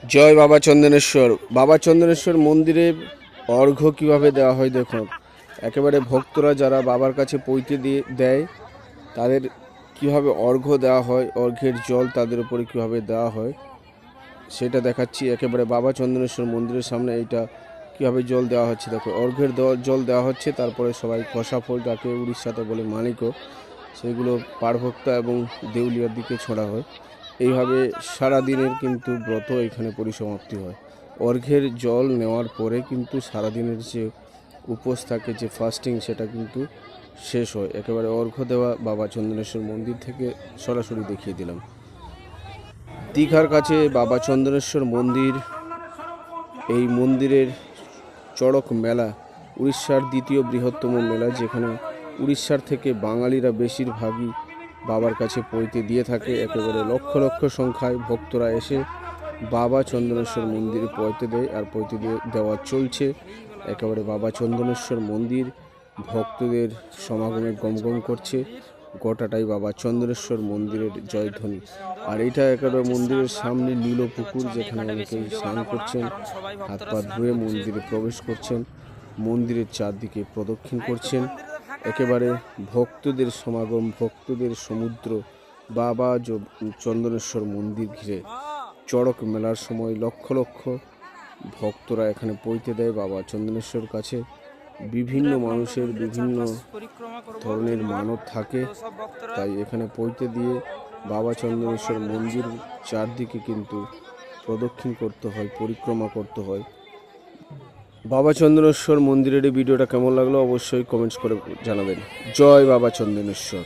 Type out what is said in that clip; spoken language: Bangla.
জয় বাবা চন্দনেশ্বর। বাবা চন্দনেশ্বর মন্দিরে অর্ঘ্য কিভাবে দেওয়া হয় দেখুন। একেবারে ভক্তরা যারা বাবার কাছে পৈতে দিয়ে দেয় তাদের কিভাবে অর্ঘ্য দেওয়া হয়, অর্ঘ্যের জল তাদের উপরে কিভাবে দেওয়া হয় সেটা দেখাচ্ছি। একেবারে বাবা চন্দনেশ্বর মন্দিরের সামনে এইটা কিভাবে জল দেওয়া হচ্ছে দেখো। অর্ঘ্যের জল দেওয়া হচ্ছে, তারপরে সবাই কষা ফুল ডাকে, উড়িষ্যাতে বলে মানিকো, সেগুলো পারভক্তা এবং দেউলিয়ার দিকে ছোড়া হয়। এইভাবে সারা দিনের কিন্তু ব্রত এখানে পরিসমাপ্তি হয়। অর্ঘ্যের জল নেওয়ার পরে কিন্তু সারাদিনের যে উপোস থাকে, যে ফাস্টিং, সেটা কিন্তু শেষ হয়। একেবারে অর্ঘ্য দেওয়া বাবা চন্দনেশ্বর মন্দির থেকে সরাসরি দেখিয়ে দিলাম। দীঘার কাছে বাবা চন্দনেশ্বর মন্দির, এই মন্দিরের চড়ক মেলা উড়িষ্যার দ্বিতীয় বৃহত্তম মেলা, যেখানে উড়িষ্যার থেকে বাঙালিরা বেশিরভাগই বাবার কাছে পৈতে দিয়ে থাকে। একেবারে লক্ষ লক্ষ সংখ্যায় ভক্তরা এসে বাবা চন্দনেশ্বর মন্দিরে পৈতে দেয়, আর পৈতে দেওয়া চলছে। একেবারে বাবা চন্দনেশ্বর মন্দির ভক্তদের সমাগমে গমগম করছে। গোটাটাই বাবা চন্দনেশ্বর মন্দিরের জয়ধ্বনি। আর এটা একেবারে মন্দিরের সামনে নীল পুকুর, যেখানে অনেকেই স্নান করছেন, হাত পা ধুয়ে মন্দিরে প্রবেশ করছেন, মন্দিরের চারদিকে প্রদক্ষিণ করছেন। একেবারে ভক্তদের সমাগম, ভক্তদের সমুদ্র বাবা চন্দনেশ্বর মন্দির ঘিরে। চড়ক মেলার সময় লক্ষ লক্ষ ভক্তরা এখানে পৈতে দেয় বাবা চন্দনেশ্বর কাছে। বিভিন্ন মানুষের বিভিন্ন ধরনের মানত থাকে, তাই এখানে পৈতে দিয়ে বাবা চন্দনেশ্বর মন্দির চারদিকে কিন্তু প্রদক্ষিণ করতে হয়, পরিক্রমা করতে হয়। বাবা চন্দনেশ্বর মন্দিরের এই ভিডিওটা কেমন লাগলো অবশ্যই কমেন্টস করে জানাবেন। জয় বাবা চন্দনেশ্বর।